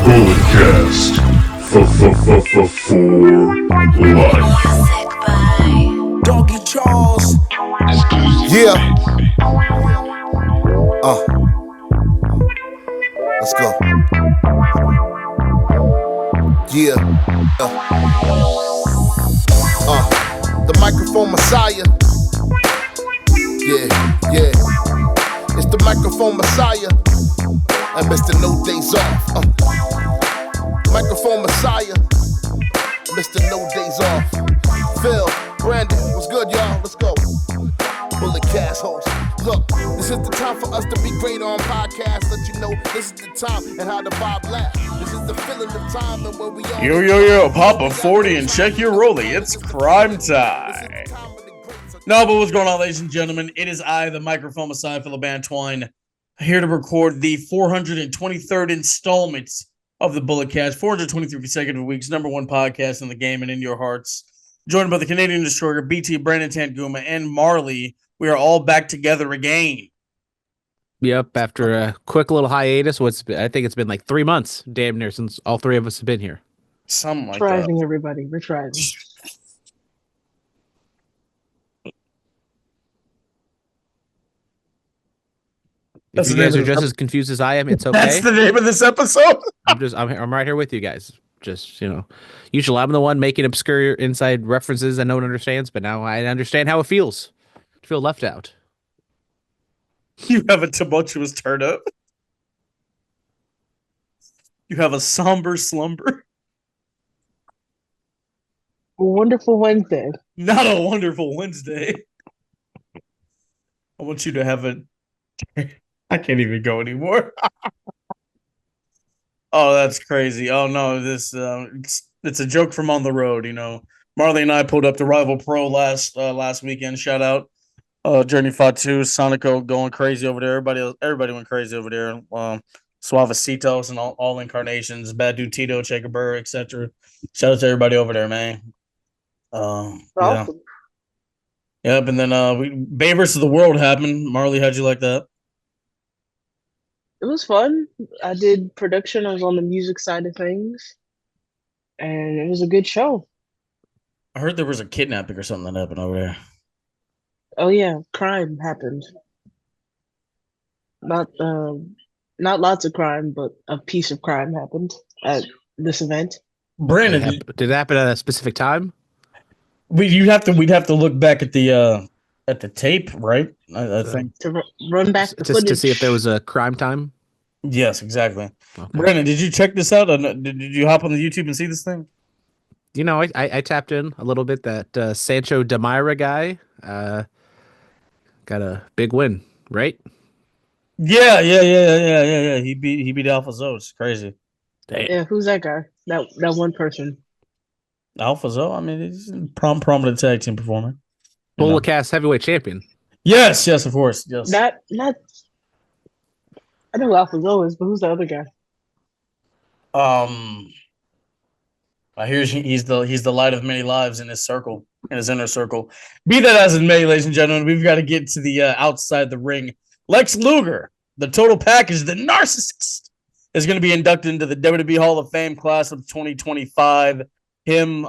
Bulletcast for life. Doggy Charles. Yeah. Let's go. Yeah. The microphone messiah. Yeah. It's the microphone messiah. And Mr. No Days Off. Microphone messiah. Mr. No Days Off. Phil, Brandon, what's good, y'all? Let's go. Bulletcast host. Look, this is the time for us to be great on podcasts. Let you know this is the time and how the vibe lasts. This is the feeling of time and where we are. Yo, pop a 40 and check your rollie. It's crime time. No, but what's going on, ladies and gentlemen? It is I, the microphone messiah, Phillip Twine, here to record the 423rd installment of the Bulletcast, 423 consecutive weeks, number one podcast in the game and in your hearts. Joined by the Canadian Destroyer, BT, Brandon Tanguma, and Marlee. We are all back together again. Yep, after a quick little hiatus, I think it's been like 3 months, damn near, since all three of us have been here. Something like Rising, that. everybody. We're rising. If you guys are just as confused as I am, it's okay. That's the name of this episode. I'm right here with you guys. Just, usually I'm the one making obscure inside references that no one understands, but now I understand how it feels to feel left out. You have a tumultuous turnip. You have a somber slumber. A wonderful Wednesday. Not a wonderful Wednesday. I want you to have a... I can't even go anymore. Oh, that's crazy. Oh, no, this it's a joke from on the road, Marlee and I pulled up the Rival Pro last weekend. Shout out. Journey Fatu, Sonico going crazy over there. Everybody went crazy over there. Suavecitos and all incarnations, Bad Dude Tito, Jacob Burr, etc. Shout out to everybody over there, man. Awesome. Yeah. Yep, and then Bay versus the World happened. Marlee, how'd you like that? It was fun. I did production. I was on the music side of things. And it was a good show. I heard there was a kidnapping or something that happened over there. Oh, yeah. Crime happened. Not lots of crime, but a piece of crime happened at this event. Brandon, did it happen at a specific time? We'd have to look back at the tape, right? I think to run back the just footage. to see if there was a crime time. Yes, exactly. Okay. Brandon, did you check this out? Did you hop on the YouTube and see this thing? I tapped in a little bit. That Sancho Demira guy got a big win, right? Yeah. He beat Alpha Zoe. It's crazy. Yeah, who's that guy? That one person. Alpha Zoe. I mean, he's a prominent tag team performer. Bulletcast heavyweight champion. Yes, of course. Yes. Not. I know who Alpha Zoe is, but who's the other guy? I hear he's the light of many lives in his circle, in his inner circle. Be that as it may, ladies and gentlemen, we've got to get to the outside the ring. Lex Luger, the total package, the narcissist, is going to be inducted into the WWE Hall of Fame class of 2025. Him,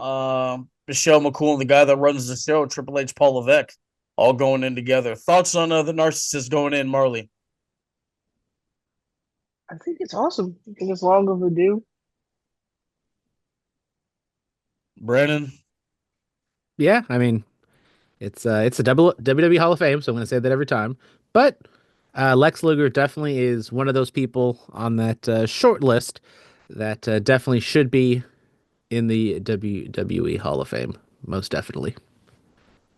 Michelle McCool, and the guy that runs the show, Triple H, Paul Levesque, all going in together. Thoughts on the narcissist going in, Marlee? I think it's awesome. I think it's long overdue. Brandon? Yeah, I mean, it's a WWE Hall of Fame, so I'm going to say that every time. But Lex Luger definitely is one of those people on that short list that definitely should be in the WWE Hall of Fame, most definitely.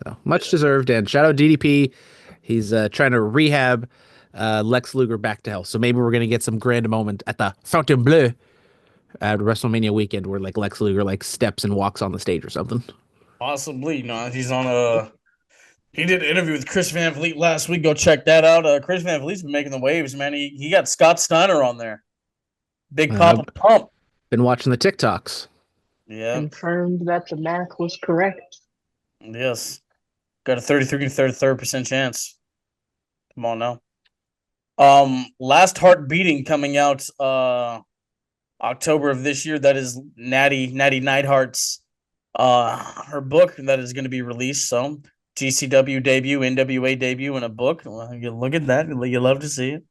So much deserved, and shout out DDP. He's trying to rehab Lex Luger back to health. So maybe we're gonna get some grand moment at the Fontainebleau at WrestleMania weekend where like Lex Luger like steps and walks on the stage or something. Possibly. No, he's on he did an interview with Chris Van Vliet last week. Go check that out. Chris Van Vliet's been making the waves, man. He got Scott Steiner on there. Big Papa Pump. Been watching the TikToks. Yeah. Confirmed that the math was correct. Yes. Got a 33% chance. Come on now. Last Heart Beating coming out October of this year. That is Natty Neidhart's her book that is going to be released. So GCW debut, NWA debut in a book. Well, you look at that. You love to see it.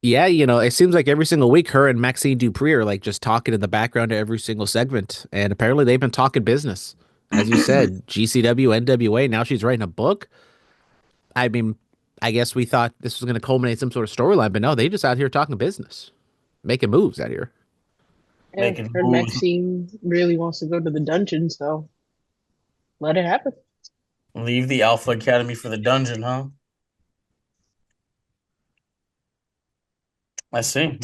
Yeah, it seems like every single week her and Maxine Dupree are like just talking in the background to every single segment. And apparently they've been talking business. As you said, GCW, NWA, now she's writing a book. I mean, I guess we thought this was going to culminate some sort of storyline, but no, they just out here talking business, making moves out here. Yeah, Making her moves. Maxine really wants to go to the dungeon, so let it happen. Leave the Alpha Academy for the dungeon, huh? I see.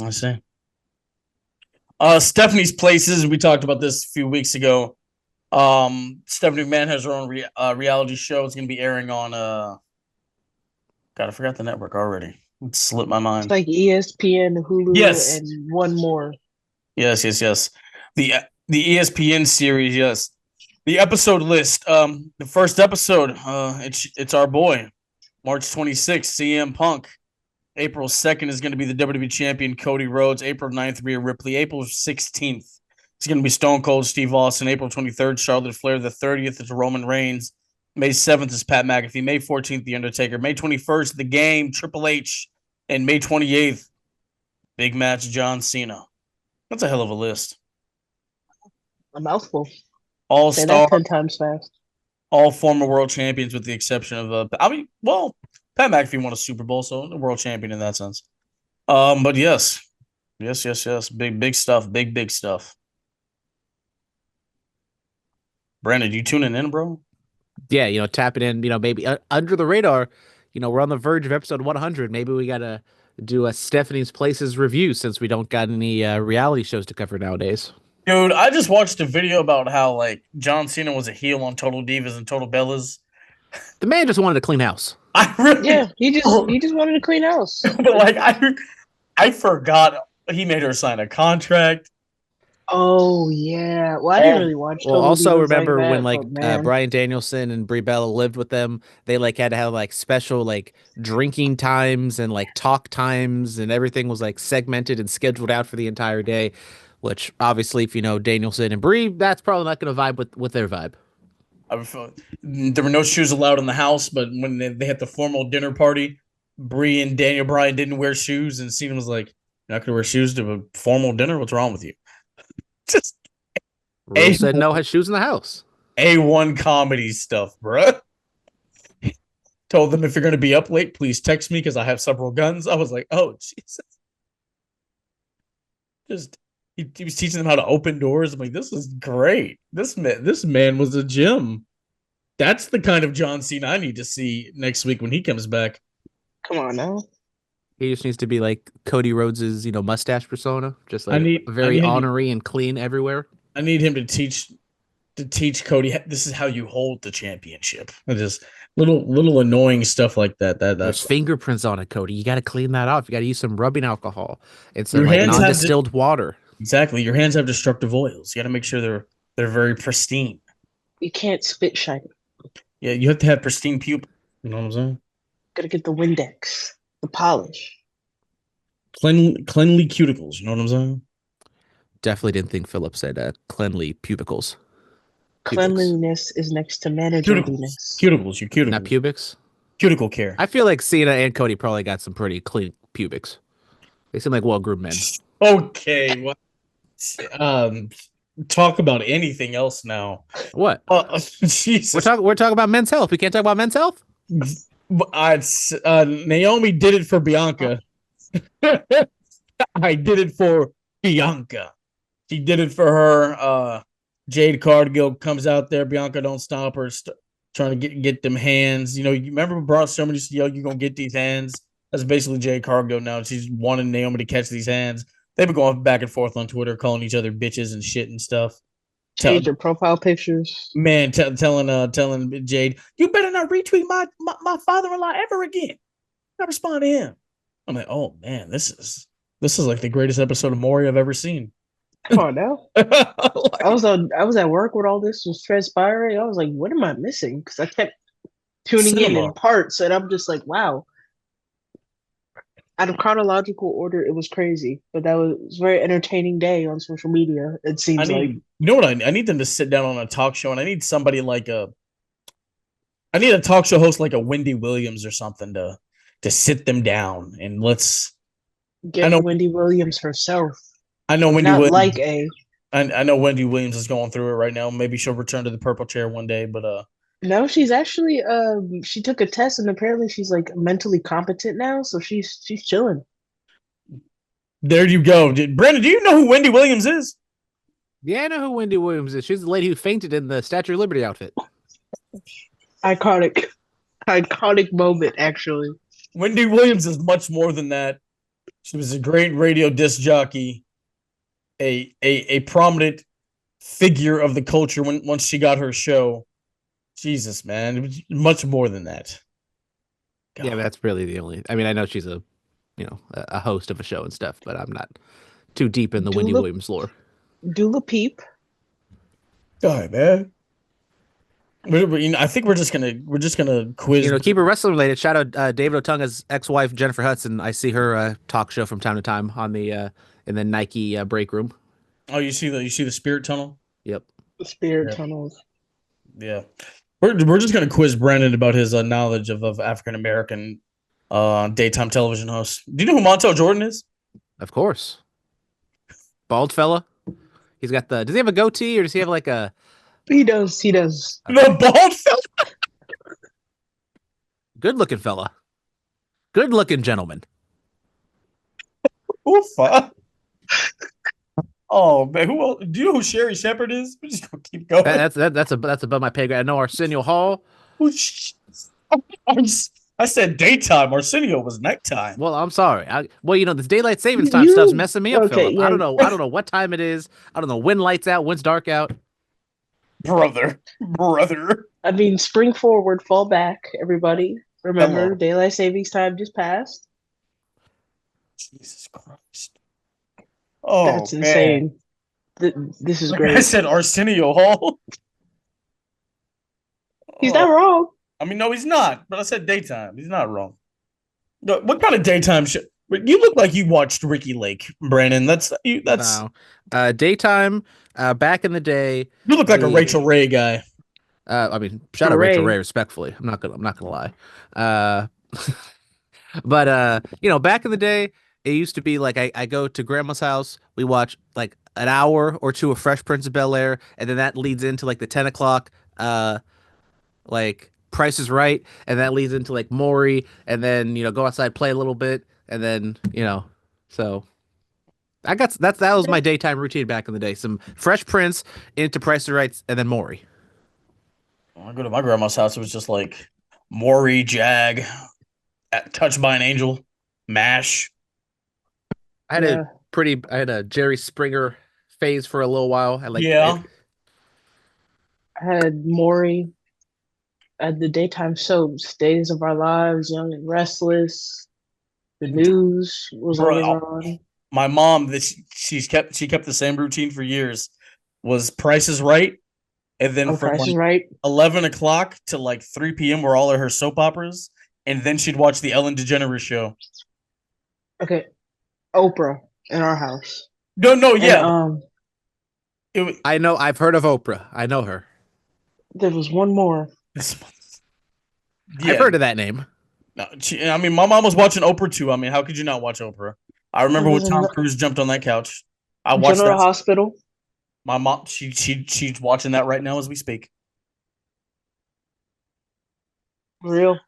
Stephanie's Places. We talked about this a few weeks ago. Stephanie McMahon has her own reality show. It's going to be airing on God, I forgot the network already. It slipped my mind. It's like ESPN, Hulu, Yes. and one more. Yes. The ESPN series, yes. The episode list. The first episode, it's our boy, March 26th, CM Punk. April 2nd is going to be the WWE champion Cody Rhodes. April 9th, Rhea Ripley. April 16th, it's going to be Stone Cold Steve Austin. April 23rd, Charlotte Flair. The 30th is Roman Reigns. May 7th is Pat McAfee. May 14th, The Undertaker. May 21st, The Game, Triple H. And May 28th, big match, John Cena. That's a hell of a list. A mouthful. Say All-star, that 10 times fast. all former world champions with the exception of, Pat McAfee won a Super Bowl, so a world champion in that sense. But yes. Big stuff. Big stuff. Brandon, you tuning in, bro? Yeah, tapping in, maybe under the radar. We're on the verge of episode 100. Maybe we got to do a Stephanie's Places review since we don't got any reality shows to cover nowadays. Dude, I just watched a video about how, like, John Cena was a heel on Total Divas and Total Bellas. The man just wanted a clean house. He just wanted to clean house. But, like, I forgot he made her sign a contract. Oh yeah. Well, I didn't really watch. Well, Total also Divas remember like when that, Bryan Danielson and Brie Bella lived with them, they like had to have like special like drinking times and like talk times, and everything was like segmented and scheduled out for the entire day. Which obviously, if you know Danielson and Brie, that's probably not going to vibe with their vibe. There were no shoes allowed in the house, but when they had the formal dinner party, Brie and Daniel Bryan didn't wear shoes, and Cena was like, "You're not going to wear shoes to a formal dinner? What's wrong with you?" Just Rule said no has shoes in the house. A1 comedy stuff, bruh. Told them if you're going to be up late, please text me because I have several guns. I was like, oh, Jesus. He was teaching them how to open doors. I'm like, this is great. This man was a gem. That's the kind of John Cena I need to see next week when he comes back. Come on now. He just needs to be like Cody Rhodes's, mustache persona, just like very ornery and clean everywhere. I need him to teach Cody. This is how you hold the championship. Just little annoying stuff like that. There's fingerprints on it, Cody. You got to clean that off. You got to use some rubbing alcohol. It's like non-distilled water. Exactly. Your hands have destructive oils. You got to make sure they're very pristine. You can't spit shine. Yeah, you have to have pristine pupils. You know what I'm saying? Gotta get the Windex, the polish. Cleanly cuticles. You know what I'm saying? Definitely didn't think Phillip said cleanly pubicles. Cleanliness is next to manageableness. Cuticles, your cuticles. Not pubics? Cuticle care. I feel like Cena and Cody probably got some pretty clean pubics. They seem like well-groomed men. Okay. Well, talk about anything else now. What? Jesus. We're talking about men's health. We can't talk about men's health? Naomi did it for Bianca. I did it for Bianca. She did it for her. Jade Cargill comes out there. Bianca don't stop her. Trying to get them hands. You remember Braun Strowman used to yell, "You're gonna get these hands." That's basically Jade Cargill now. She's wanting Naomi to catch these hands. They've been going back and forth on Twitter, calling each other bitches and shit and stuff. Change your profile pictures. Man, telling Jade, you better not retweet my father-in-law ever again. I respond to him. I'm like, oh man, this is like the greatest episode of Maury I've ever seen. Come on now. I was at work when all this was transpiring. I was like, what am I missing? Because I kept tuning in parts, and I'm just like, wow. out of chronological order, it was crazy, but that was a very entertaining day on social media. It seems like. You know what? I need them to sit down on a talk show, and I need somebody I need a talk show host like a Wendy Williams or something to sit them down and let's. Get I know Wendy Williams herself. I know Wendy Not Williams. like a. I know Wendy Williams is going through it right now. Maybe she'll return to the purple chair one day, but No, she's actually she took a test and apparently she's like mentally competent now, so she's chilling. there you go. Brandon, do you know who Wendy Williams is? Yeah, I know who Wendy Williams is. She's the lady who fainted in the Statue of Liberty outfit. Iconic moment, actually. Wendy Williams is much more than that. She was a great radio disc jockey, a prominent figure of the culture once she got her show. Jesus, man, it was much more than that. God. Yeah, that's really the only. I mean, I know she's a host of a show and stuff, but I'm not too deep in the Wendy Williams lore. Dula Peep. All right, man. I think we're just gonna quiz. Keep it wrestling related. Shout out David Otunga's ex-wife Jennifer Hudson. I see her talk show from time to time on the in the Nike break room. Oh, you see the Spirit Tunnel? Yep. The Spirit Tunnels. Yeah, we're just gonna quiz Brandon about his knowledge of African American daytime television hosts. Do you know who Montel Jordan is? Of course. Bald fella. He's got the. Does he have a goatee or does he have like a? He does. The bald fella. Good looking fella. Good looking gentleman. Oofa. Oh man, who else? Do you know who Sherry Shepherd is? We're just gonna keep going. That's above my pay grade. I know Arsenio Hall. I said daytime. Arsenio was nighttime. Well, I'm sorry. This daylight savings time stuff's messing me up, okay, Phillip. yeah. I don't know what time it is. I don't know when lights out, when's dark out. Brother. I mean, spring forward, fall back, everybody. Remember, Hello. daylight savings time just passed. Jesus Christ. Oh, That's insane. This is great. I said Arsenio Hall. He's not wrong. I mean, no, he's not. But I said daytime. He's not wrong. What kind of daytime show? You look like you watched Ricky Lake, Brandon. That's No. Daytime. Back in the day. You look like a Rachel Ray guy. I mean, shout out Rachel Ray respectfully. I'm not gonna lie. But back in the day, it used to be like I go to grandma's house. We watch like an hour or two of Fresh Prince of Bel-Air, and then that leads into like the 10 o'clock, like Price is Right, and that leads into like Maury, and then go outside, play a little bit, and then so. That was my daytime routine back in the day. Some Fresh Prince into Price is Right, and then Maury. When I go to my grandma's house, it was just like Maury, Jag, Touched by an Angel, MASH. I had a Jerry Springer phase for a little while. I had Maury. I had the daytime soaps, Days of Our Lives, Young and Restless. The news was always on. My mom, she kept the same routine for years. Was Price is Right, and then from like 11 o'clock to like 3 p.m. were all of her soap operas, and then she'd watch the Ellen DeGeneres show. Okay, Oprah in our house. No, yeah. I know. I've heard of Oprah. I know her. There was one more. I've heard of that name. No, my mom was watching Oprah too. I mean, how could you not watch Oprah? I remember when Tom Cruise jumped on that couch. I watched General Hospital. My mom, she's watching that right now as we speak. Real.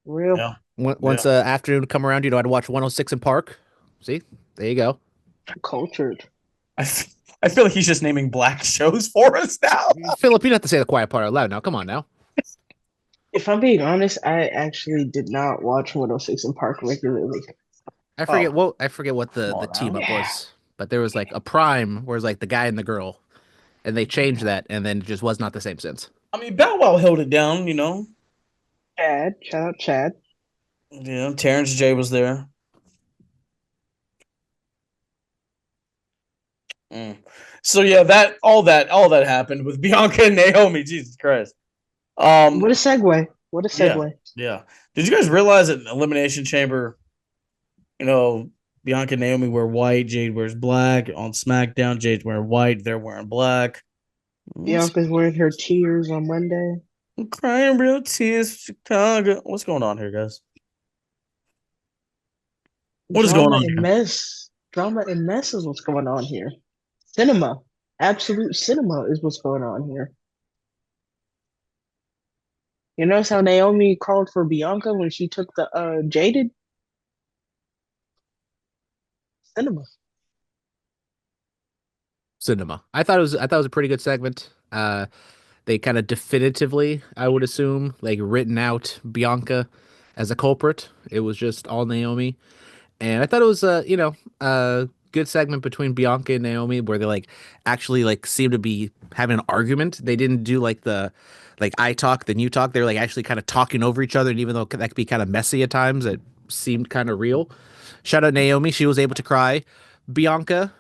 Yeah. Once afternoon come around, I'd watch 106 in Park. See, there you go. Cultured. I feel like he's just naming black shows for us now. Phillip, you don't have to say the quiet part out loud now. Come on now. If I'm being honest, I actually did not watch 106 in Park regularly. I forget what the team up was, but there was like a Prime where it was like the guy and the girl, and they changed that, and then it just was not the same since. I mean, Bow Wow held it down, Chad, shout out Chad. Yeah, Terrence J was there. So yeah, all that happened with Bianca and Naomi. Jesus Christ! What a segue! Yeah. Did you guys realize that Elimination Chamber Bianca and Naomi wear white, Jade wears black. On SmackDown, Jade's wearing white, they're wearing black. Bianca's wearing her tears on Monday. I'm crying real tears, Chicago. What's going on here, guys? What is going on here? Drama and mess is what's going on here. Cinema. Absolute cinema is what's going on here. You notice how Naomi called for Bianca when she took the Jaded? Cinema. I thought it was a pretty good segment. They kind of definitively, I would assume, like written out Bianca as a culprit. It was just all Naomi. And I thought it was a good segment between Bianca and Naomi where they like actually like seem to be having an argument. They didn't do like the I talk then you talk. They were like actually kind of talking over each other, and even though that could be kind of messy at times, it seemed kind of real. Shout out Naomi, she was able to cry. Bianca,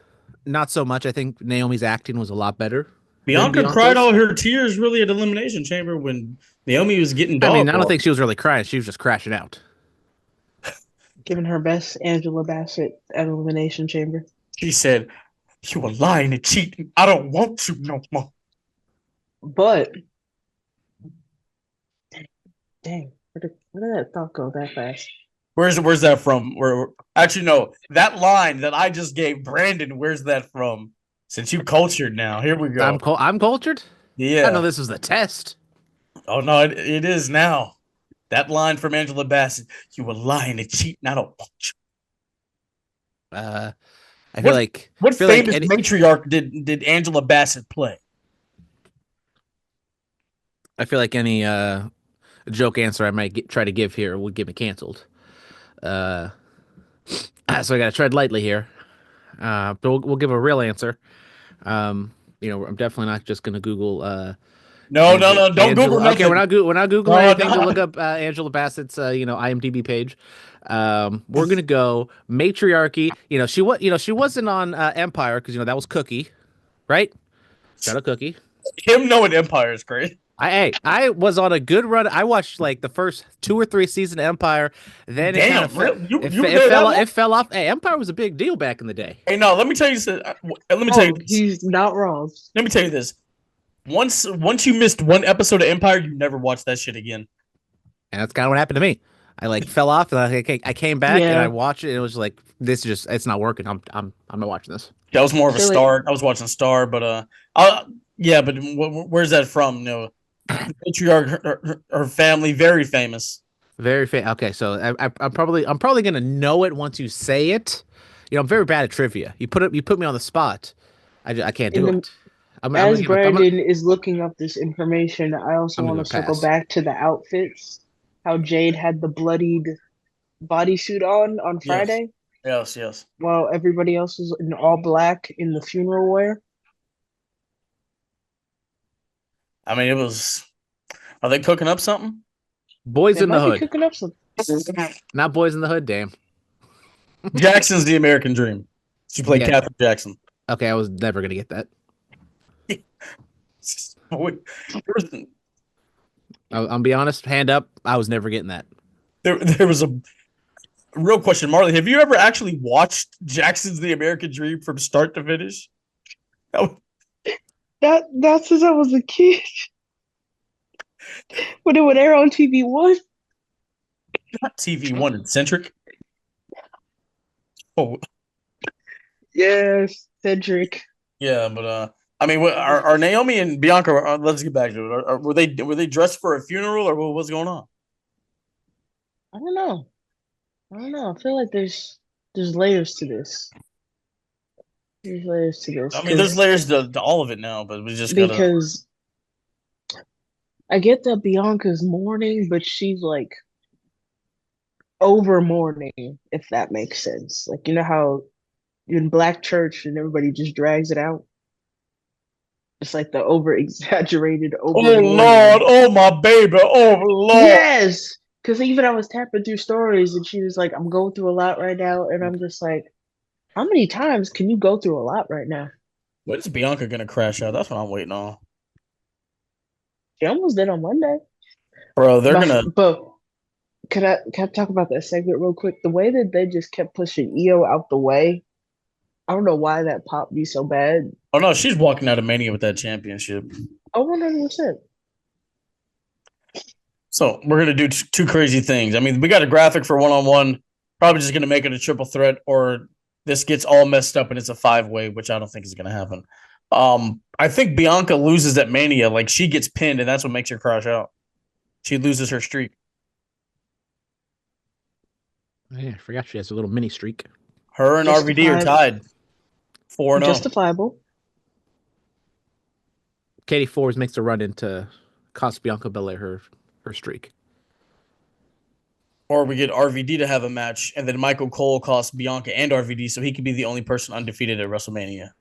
not so much. I think Naomi's acting was a lot better. Bianca cried all her tears really at Elimination Chamber when Naomi was getting dog. I mean, I don't think she was really crying. She was just crashing out. Giving her best Angela Bassett at Elimination Chamber. She said, "You were lying and cheating. I don't want you no more." But, dang, where did that thought go that fast? Where's that from? Actually, no, that line that I just gave Brandon, where's that from? Since you cultured now, here we go. I'm cultured? Yeah. I know this was the test. Oh, no, it is now. That line from Angela Bassett, "You were lying and cheating. I don't want you." I feel like what famous matriarch did Angela Bassett play? I feel like any joke answer I might try to give here would get me canceled. So I gotta tread lightly here. But we'll give a real answer. I'm definitely not just gonna Google. No, don't Google nothing. Okay, we're not Googling anything to look up Angela Bassett's IMDb page. We're gonna go matriarchy. She wasn't on Empire because that was Cookie, right? Shout out Cookie. Him knowing Empire is great. I was on a good run. I watched like the first 2 or 3 seasons of Empire. Then it fell off. Hey, Empire was a big deal back in the day. Hey, no, let me tell you this. He's not wrong. Let me tell you this. Once you missed one episode of Empire, you never watch that shit again. And that's kind of what happened to me. I like fell off, and I came back and I watched it. And it was like it's not working. I'm not watching this. That was more of a Star. I was watching Star, but yeah, but where's that from? Matriarch, her family, very famous. Very famous. Okay, so I'm probably gonna know it once you say it. I'm very bad at trivia. You put me on the spot. I can't do it. As Brandon is looking up this information, I also want to circle back to the outfits. How Jade had the bloodied bodysuit on Friday. Yes. While everybody else was in all black in the funeral wear. I mean, it was. Are they cooking up something? Boys in the Hood. Cooking up something. Not Boys in the Hood. Damn. Jackson's the American Dream. She played Katherine Jackson. Okay, I was never gonna get that. I'll be honest. Hand up. I was never getting that. There was a real question, Marlee. Have you ever actually watched Jackson's the American Dream from start to finish? That's since I was a kid. When it would air on TV1. Not TV1 in Centric. Oh. Yes, Centric. Yeah, but I mean, are Naomi and Bianca? Let's get back to it. Were they dressed for a funeral, or what's going on? I don't know. I feel like there's layers to this. There's layers to this. I mean, there's layers to all of it now, but we just gotta... Because I get that Bianca's mourning, but she's like over mourning, if that makes sense. Like, you know how in Black church and everybody just drags it out? It's like the over exaggerated over. Oh Lord, oh my baby, oh Lord. Yes. Because even I was tapping through stories and she was like, I'm going through a lot right now. And I'm just like, how many times can you go through a lot right now? When is Bianca going to crash out? That's what I'm waiting on. She almost did on Monday. Bro, they're going to... But Can I talk about that segment real quick? The way that they just kept pushing Io out the way, I don't know why that popped me so bad. Oh no, she's walking out of Mania with that championship. Oh, 100%. So we're gonna do two crazy things. I mean, we got a graphic for one-on-one. Probably just gonna make it a triple threat, or this gets all messed up and it's a 5-way, which I don't think is gonna happen. I think Bianca loses at Mania, like she gets pinned, and that's what makes her crash out. She loses her streak. Yeah, I forgot she has a little mini streak. Her and RVD are tied 4-0. Justifiable. Katie Forbes makes a run into cost Bianca Belair her streak. Or we get RVD to have a match, and then Michael Cole costs Bianca and RVD, so he could be the only person undefeated at WrestleMania.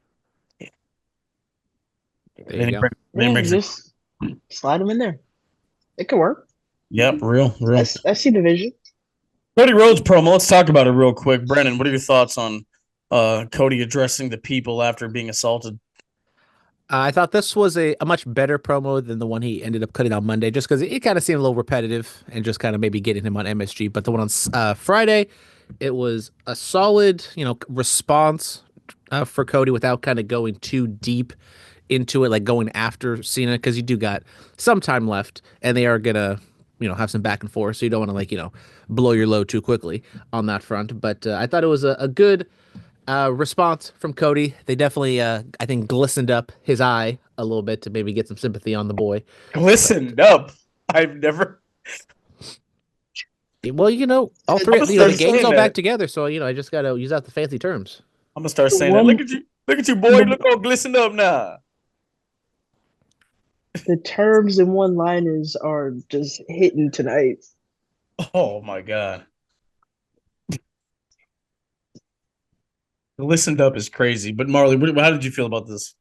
There you go. Just slide him in there. It could work. Yep, real. I see the vision. Cody Rhodes promo. Let's talk about it real quick. Brennan, what are your thoughts on Cody addressing the people after being assaulted? I thought this was a much better promo than the one he ended up cutting on Monday, just because it kind of seemed a little repetitive and just kind of maybe getting him on MSG. But the one on Friday, it was a solid, response for Cody without kind of going too deep into it, like going after Cena, because you do got some time left, and they are gonna, have some back and forth. So you don't want to blow your load too quickly on that front. But I thought it was a good response from Cody. They definitely, I think, glistened up his eye a little bit to maybe get some sympathy on the boy. Glistened up? I've never. Well, all three of the game's all back together, so I just gotta use out the fancy terms. I'm gonna start saying that. Look at you, boy. Look all glistened up now. The terms and one-liners are just hitting tonight. Oh my god. Listened up is crazy. But Marlee, how did you feel about this?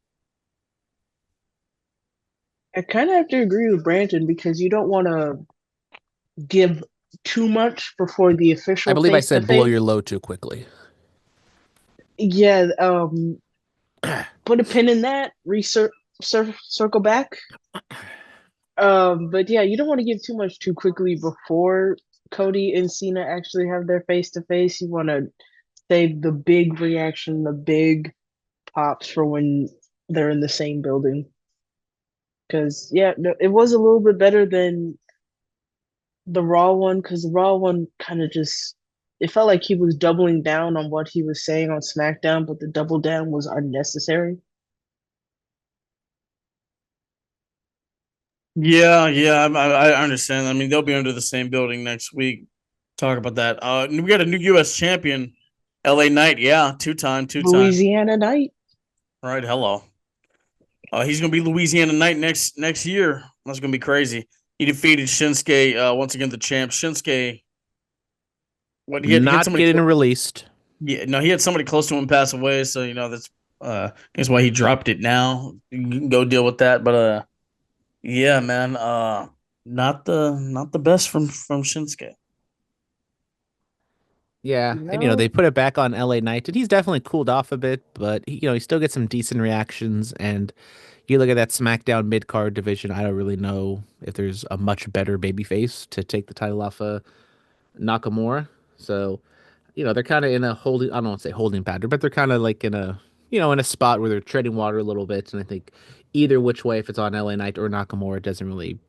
I kind of have to agree with Brandon because you don't want to give too much before the official. I believe I said blow your load too quickly. Yeah. Put a pin in that. Circle back. But yeah, you don't want to give too much too quickly before Cody and Cena actually have their face-to-face. You want to save the big reaction, the big pops for when they're in the same building. Because, it was a little bit better than the Raw one, because the Raw one kind of it felt like he was doubling down on what he was saying on SmackDown, but the double down was unnecessary. Yeah, I understand. I mean, they'll be under the same building next week. Talk about that. We got a new U.S. champion, LA Knight. Yeah, two-time. Louisiana Knight. All right, hello. He's gonna be Louisiana Knight next year. That's gonna be crazy. He defeated Shinsuke once again, the champ. Shinsuke. What he had getting released. Yeah, no, he had somebody close to him pass away, so that's why he dropped it now. You can go deal with that, but yeah, man, not the best from Shinsuke. Yeah, no. And they put it back on LA Knight, and he's definitely cooled off a bit, but he still gets some decent reactions. And you look at that SmackDown mid card division, I don't really know if there's a much better babyface to take the title off of Nakamura. So, they're kind of in a holding. I don't want to say holding pattern, but they're kind of like in a in a spot where they're treading water a little bit. And I think either which way, if it's on LA Knight or Nakamura, it doesn't really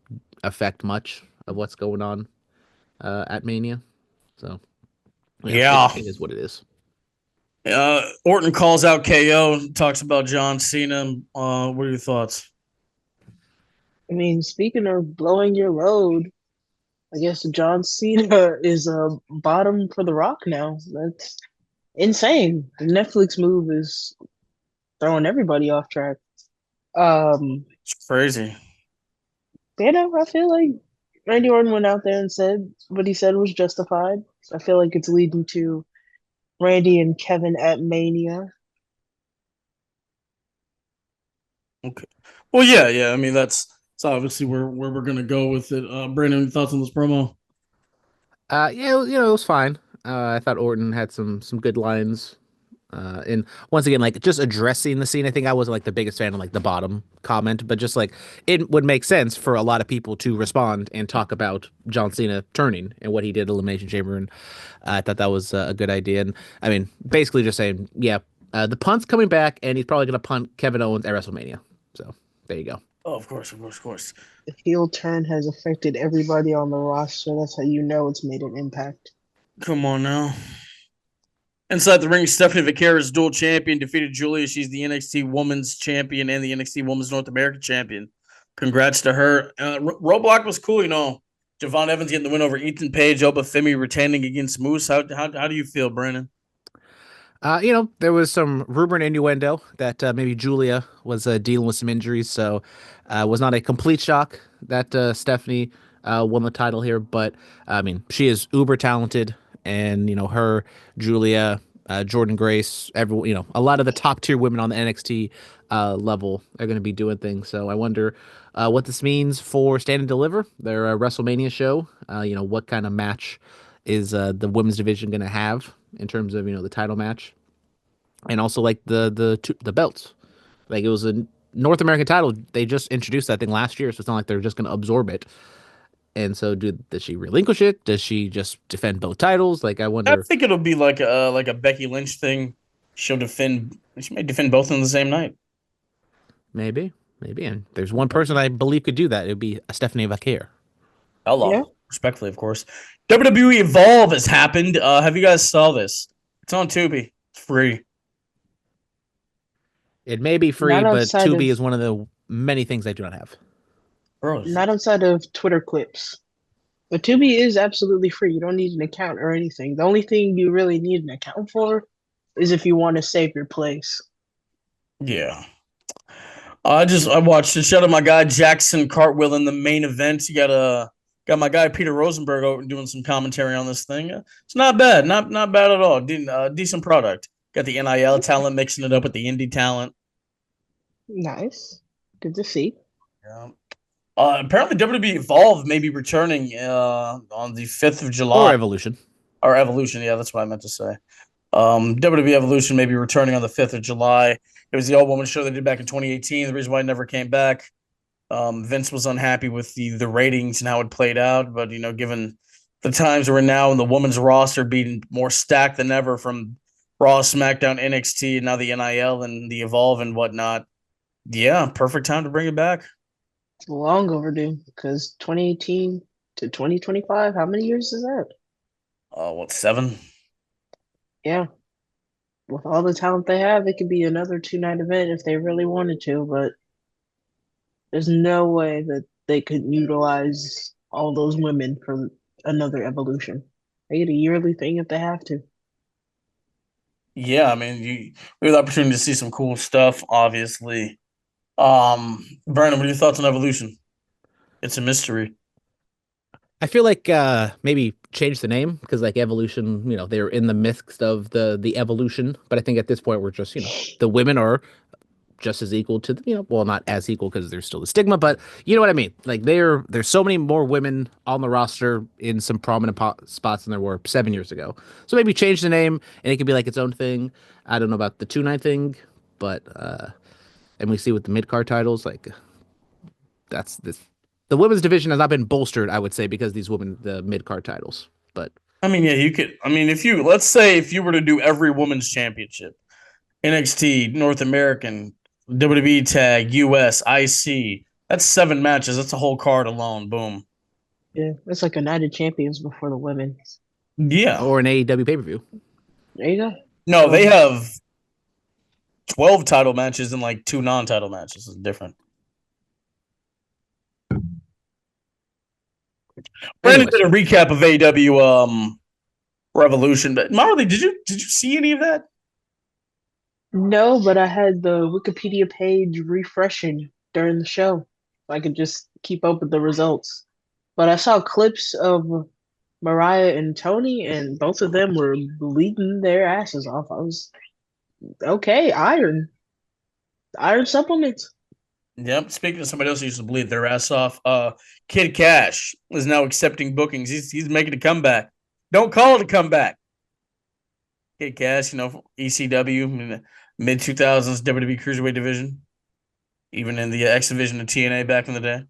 affect much of what's going on at Mania. So. Yeah, it is what it is. Orton calls out KO, talks about John Cena. What are your thoughts? I mean, speaking of blowing your load, I guess John Cena is a bottom for The Rock now. That's insane. The Netflix move is throwing everybody off track. It's crazy. I feel like Randy Orton went out there and said what he said was justified. I feel like it's leading to Randy and Kevin at Mania. Okay. Well, yeah. I mean, that's obviously where we're gonna go with it. Brandon, thoughts on this promo? Yeah, it was fine. I thought Orton had some good lines And once again, like just addressing the scene, I think I wasn't like the biggest fan of like the bottom comment, but just like it would make sense for a lot of people to respond and talk about John Cena turning and what he did at Elimination Chamber, and I thought that was a good idea. And I mean, basically just saying, yeah, the punt's coming back, and he's probably gonna punt Kevin Owens at WrestleMania. So there you go. Oh, of course, of course, of course. The heel turn has affected everybody on the roster. That's how you know it's made an impact. Come on now. Inside the ring, Stephanie Vaquera is dual champion, defeated Julia. She's the NXT Women's Champion and the NXT Women's North American Champion. Congrats to her. Roadblock was cool, Javon Evans getting the win over Ethan Page, Oba Femi retaining against Moose. How do you feel, Brandon? There was some rumor and innuendo that maybe Julia was dealing with some injuries, so it was not a complete shock that Stephanie won the title here. But I mean, she is uber talented, and her, Julia, Jordan Grace, everyone, a lot of the top tier women on the NXT level are going to be doing things. So I wonder what this means for Stand and Deliver, their WrestleMania show. What kind of match is the women's division going to have in terms of the title match, and also like the belts. Like it was a North American title. They just introduced that thing last year, so it's not like they're just going to absorb it. And so, does she relinquish it? Does she just defend both titles? Like, I wonder. I think it'll be like a Becky Lynch thing. She may defend both on the same night. Maybe. And there's one person I believe could do that. It would be Stephanie Vaquer. Hello, yeah. Respectfully, of course. WWE Evolve has happened. Have you guys saw this? It's on Tubi. It's free. It may be free, but Tubi is one of the many things I do not have. Not outside of Twitter clips. But Tubi is absolutely free. You don't need an account or anything. The only thing you really need an account for is if you want to save your place. Yeah. I watched it. Shout out my guy Jackson Cartwheel in the main event. You got my guy Peter Rosenberg over doing some commentary on this thing. It's not bad. Not bad at all. Decent product. Got the NIL talent mixing it up with the indie talent. Nice. Good to see. Yeah. Apparently, WWE Evolve may be returning on the 5th of July. Or Evolution. Yeah, that's what I meant to say. WWE Evolution may be returning on the 5th of July. It was the all-woman show they did back in 2018. The reason why it never came back, Vince was unhappy with the ratings and how it played out. But, given the times we're in now and the women's roster being more stacked than ever from Raw, SmackDown, NXT, and now the NIL and the Evolve and whatnot, yeah, perfect time to bring it back. It's long overdue because 2018 to 2025, how many years is that? 7? Yeah. With all the talent they have, it could be another 2-night event if they really wanted to, but there's no way that they could utilize all those women for another Evolution. They get a yearly thing if they have to. Yeah, I mean, we have the opportunity to see some cool stuff, obviously. Brandon, what are your thoughts on Evolution? It's a mystery. I feel like maybe change the name because like Evolution, they're in the midst of the evolution, but I think at this point we're just the women are just as equal to well, not as equal because there's still the stigma, but you know what I mean. Like there's so many more women on the roster in some prominent spots than there were 7 years ago. So maybe change the name and it could be like its own thing. I don't know about the 2-night thing, but and we see with the mid-card titles, like that's this. The women's division has not been bolstered, I would say, because these women, the mid-card titles. But I mean, yeah, you could. I mean, if you were to do every women's championship, NXT, North American, WWE Tag, US, IC, that's 7 matches. That's a whole card alone. Boom. Yeah, it's like a Night of Champions before the women. Yeah, or an AEW pay-per-view. There you go. No, they have 12 title matches and like 2 non-title matches. It's different. Brandon did a recap of AEW Revolution, but Marlee, did you see any of that? No, but I had the Wikipedia page refreshing during the show. So I could just keep up with the results. But I saw clips of Mariah and Tony, and both of them were bleeding their asses off. I was okay. Iron supplements. Yep. Speaking of somebody else who used to bleed their ass off, Kid Cash is now accepting bookings. He's making a comeback. Don't call it a comeback. Get gas, ECW in the mid 2000s WWE Cruiserweight division, even in the X division of TNA back in the day.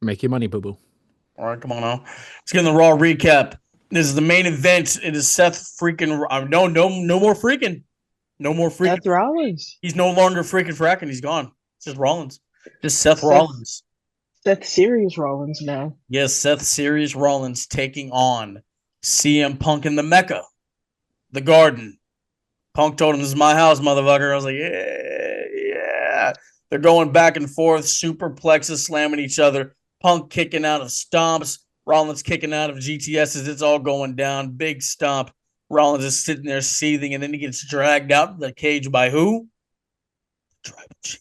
Make your money, boo boo. All right, come on now. Let's get in the Raw recap. This is the main event. It is Seth freaking. No more freaking. No more freaking. Seth Rollins. He's no longer freaking fracking. He's gone. It's just Rollins. Just Seth Rollins. Seth Serious Rollins now. Yes, Seth Serious Rollins taking on CM Punk in the Mecca, the Garden. Punk told him, "This is my house, motherfucker." I was like, yeah. They're going back and forth, superplexes, slamming each other. Punk kicking out of stomps. Rollins kicking out of GTSs. It's all going down. Big stomp. Rollins is sitting there seething, and then he gets dragged out of the cage by who? Tribal Chief.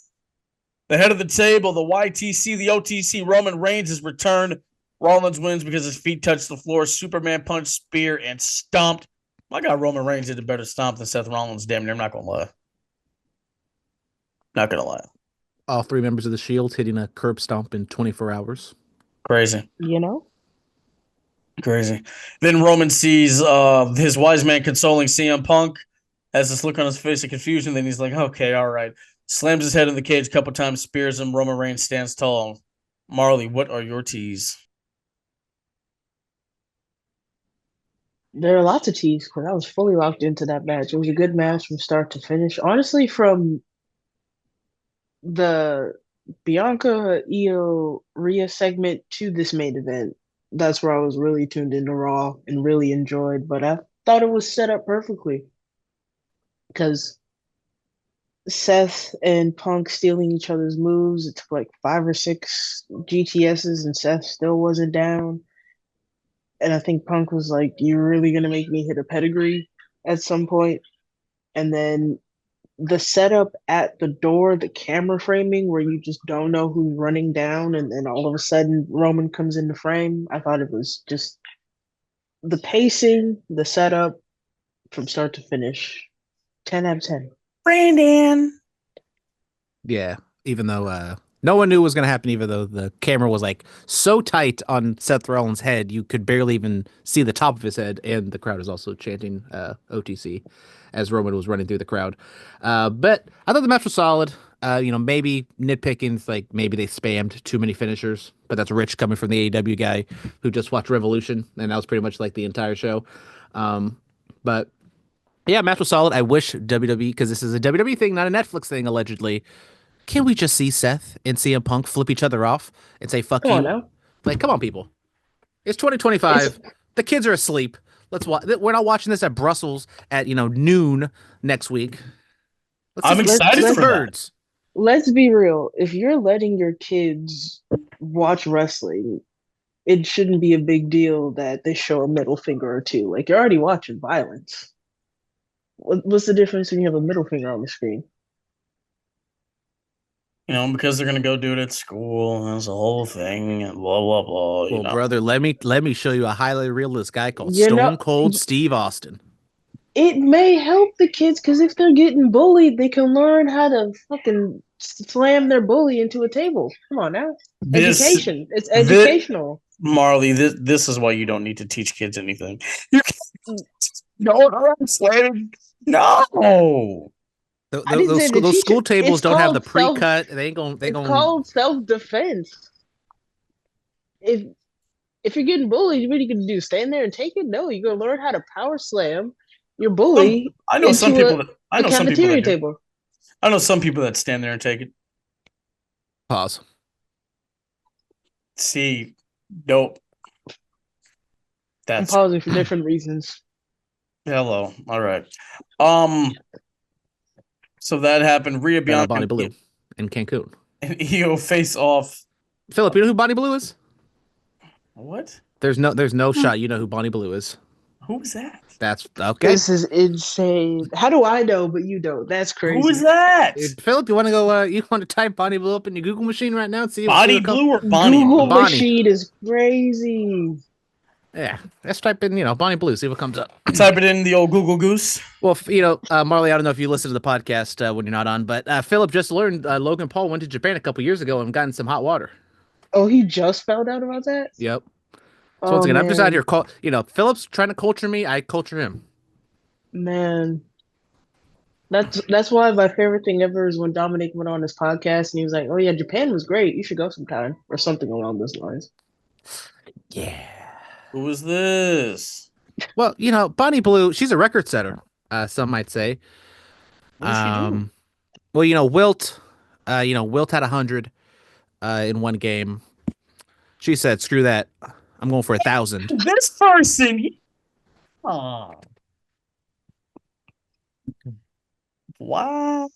The head of the table, the YTC, the OTC, Roman Reigns has returned. Rollins wins because his feet touched the floor. Superman punch, spear, and stomped. My God, Roman Reigns did a better stomp than Seth Rollins. Damn near, I'm not going to lie. Not going to lie. All three members of the Shield hitting a curb stomp in 24 hours. Crazy. Crazy. Then Roman sees his wise man consoling CM Punk, has this look on his face of confusion. Then he's like, okay, all right. Slams his head in the cage a couple times, spears him. Roman Reigns stands tall. Marlee, what are your teas? There are lots of teas because I was fully locked into that match. It was a good match from start to finish. Honestly, from the Bianca Io Rhea segment to this main event, that's where I was really tuned into Raw and really enjoyed. But I thought it was set up perfectly because Seth and Punk stealing each other's moves. It took like 5 or 6 GTSs and Seth still wasn't down. And I think Punk was like, "You're really going to make me hit a pedigree at some point." And then the setup at the door, the camera framing where you just don't know who's running down, and then all of a sudden Roman comes into frame. I thought it was just the pacing, the setup from start to finish. 10 out of 10. Brandon. Yeah, even though no one knew what was going to happen, even though the camera was like so tight on Seth Rollins' head, you could barely even see the top of his head, and the crowd is also chanting OTC as Roman was running through the crowd. But I thought the match was solid. Maybe nitpicking, like maybe they spammed too many finishers, but that's Rich coming from the AEW guy who just watched Revolution, and that was pretty much like the entire show. But yeah, match was solid. I wish WWE, because this is a WWE thing, not a Netflix thing, allegedly. Can we just see Seth and CM Punk flip each other off and say "fuck Come you"? on now. Like, come on, people. It's 2025. The kids are asleep. Let's watch. We're not watching this at Brussels at noon next week. I'm excited for that. Let's be real. If you're letting your kids watch wrestling, it shouldn't be a big deal that they show a middle finger or two. Like, you're already watching violence. What's the difference when you have a middle finger on the screen? Because they're gonna go do it at school. That's the whole thing. And blah blah blah. Well, brother, let me show you a highlight reel of this guy called Stone Cold Steve Austin. It may help the kids because if they're getting bullied, they can learn how to fucking slam their bully into a table. Come on now, education. It's educational. Marlee, this is why you don't need to teach kids anything. You don't slamming. No. Those school tables don't have the pre-cut. It's called self-defense. If you're getting bullied, what are you gonna do? Stand there and take it? No, you're gonna learn how to power slam your bully. I know some people that table. I know some people that stand there and take it. Pause. See, dope. I'm pausing for different reasons. Hello. All right. So that happened. Rhea, Bianca, Bonnie Blue in Cancun, and Io face off. Phillip, you know who Bonnie Blue is? What? There's no shot. You know who Bonnie Blue is? Who is that? That's okay. This is insane. How do I know, but you don't? That's crazy. Who is that? Phillip, you want to go? You want to type Bonnie Blue up in your Google machine right now and see Bonnie Blue or Bonnie? Google machine is crazy. Yeah, let's type in, Bonnie Blue, see what comes up. Type it in the old Google Goose. Well, Marlee, I don't know if you listen to the podcast when you're not on, but Phillip just learned Logan Paul went to Japan a couple years ago and got in some hot water. Oh, he just found out about that? Yep. So once again, I'm just out here, Phillip's trying to culture me, I culture him. Man, that's why my favorite thing ever is when Dominic went on his podcast and he was like, "Oh yeah, Japan was great. You should go sometime," or something along those lines. Yeah. Who is this? Well, Bonnie Blue, she's a record setter. Some might say. What does she do? Well, Wilt had 100 in one game. She said, "Screw that. I'm going for 1,000." This person. Oh, wow.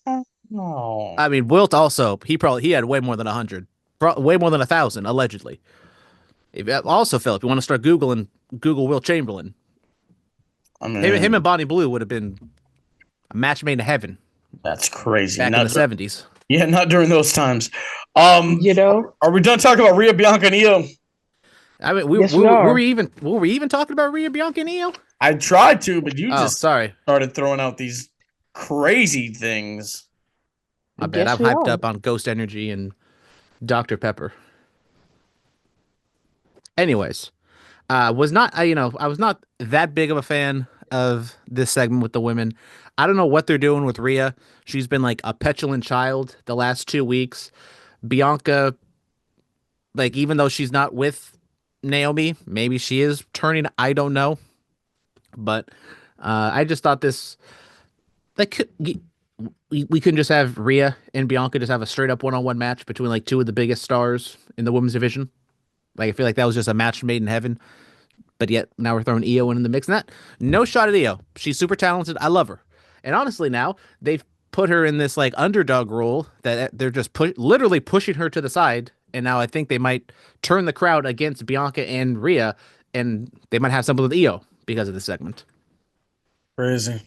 I mean, Wilt also he had way more than 100, way more than 1,000 allegedly. Also, Philip, you want to start Google Wilt Chamberlain? I Him mean, and Bonnie Blue would have been a match made in heaven that's crazy. back in the 70s. Yeah, not during those times. You know? Are we done talking about Rhea, Bianca, and Io? I mean, Yes, we are. were we even talking about Rhea, Bianca, and Io? I tried to, but you Oh, just sorry, started throwing out these crazy things. my bad. Yes, I'm we hyped are. up on Ghost Energy and Dr. Pepper. Anyways, I was not that big of a fan of this segment with the women. I don't know what they're doing with Rhea. She's been like a petulant child the last 2 weeks. Bianca, like even though she's not with Naomi, maybe she is turning. I don't know, but I just thought this like we couldn't just have Rhea and Bianca just have a straight up 1-on-1 match between like two of the biggest stars in the women's division. Like I feel like that was just a match made in heaven. But yet now we're throwing Io in the mix. And that no shot at Io. She's super talented. I love her. And honestly, now they've put her in this like underdog role that they're just literally pushing her to the side. And now I think they might turn the crowd against Bianca and Rhea, and they might have something with Io because of this segment. Crazy.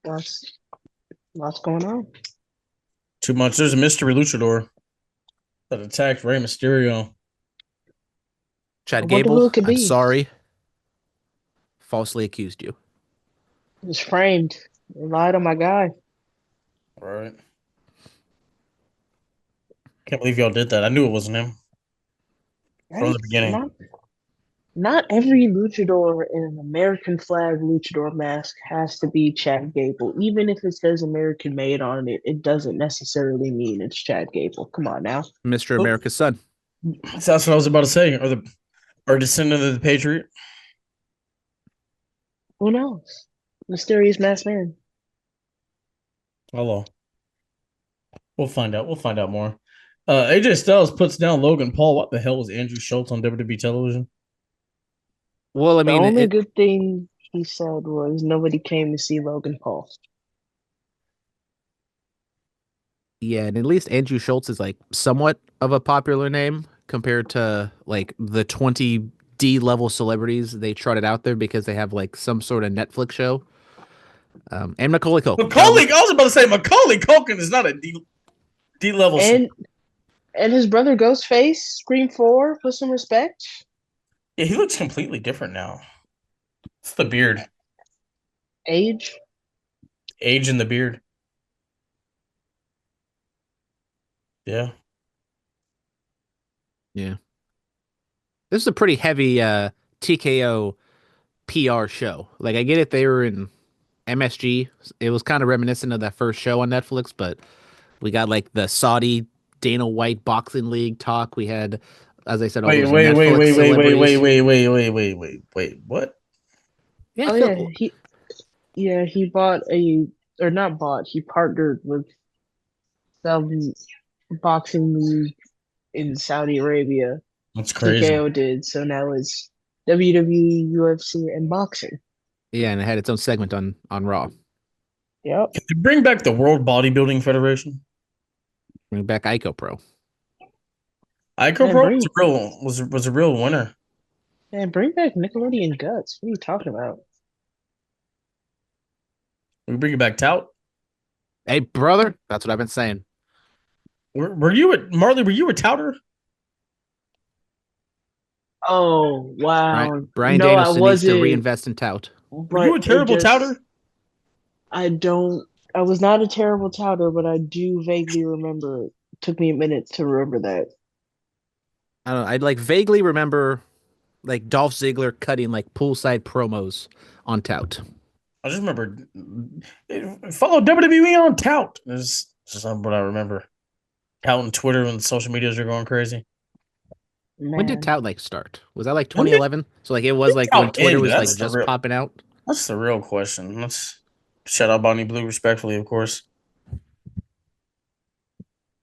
Lots going on. Too much. There's a mystery luchador that attacked Rey Mysterio. Chad I wonder who Gable, it could I'm be. sorry. Falsely accused you. He was framed. They lied on my guy. All right. Can't believe y'all did that. I knew it wasn't him from Right? the beginning. Not every luchador in an American flag luchador mask has to be Chad Gable. Even if it says American made on it, it doesn't necessarily mean it's Chad Gable. Come on now. Mr. Oh. America's son. That's what I was about to say. Or descendant of the Patriot. Who knows? Mysterious masked man. Hello. We'll find out. We'll find out more. AJ Styles puts down Logan Paul. What the hell was Andrew Schultz on WWE television? Well, I The mean, only good thing he said was nobody came to see Logan Paul. yeah, and at least Andrew Schultz is like somewhat of a popular name compared to like the 20 D level celebrities they trotted out there because they have like some sort of Netflix show. And Macaulay Culkin. I was about to say Macaulay Culkin is not a D level. And his brother Ghostface, Scream 4, put some respect. Yeah, he looks completely different now. It's the beard. Age in the beard. Yeah. Yeah. This is a pretty heavy TKO PR show. Like I get it, they were in MSG. It was kind of reminiscent of that first show on Netflix, but we got like the Saudi Dana White boxing league talk. We had, as I said, all those Netflix celebrities. Wait. What? Yeah, Oh yeah, he bought he partnered with some boxing league in Saudi Arabia. That's crazy. TKO did, so now it's WWE, UFC, and boxing. Yeah, and it had its own segment on Raw. Yep. Can they bring back the World Bodybuilding Federation? Bring back Ico Pro. Ico Pro was a real winner. Man, bring back Nickelodeon Guts. What are you talking about? We bring it back Tout. Hey, brother, that's what I've been saying. Were you at Marlee? Were you a touter? Oh wow! Brian No, Danielson I wasn't. needs to reinvest in Tout. Were you a terrible touter? I don't. I was not a terrible touter, but I do vaguely remember. It took me a minute to remember that. I don't know. I'd like vaguely remember like Dolph Ziggler cutting like poolside promos on Tout. I just remember follow WWE on Tout. Is what I remember. Tout and Twitter and social medias are going crazy. When did Man, Tout like start? Was that like When did 2011? So like it was like when Tout Twitter end? was like That's the just real. popping out. That's the real question. Let's shout out Bonnie Blue respectfully, of course.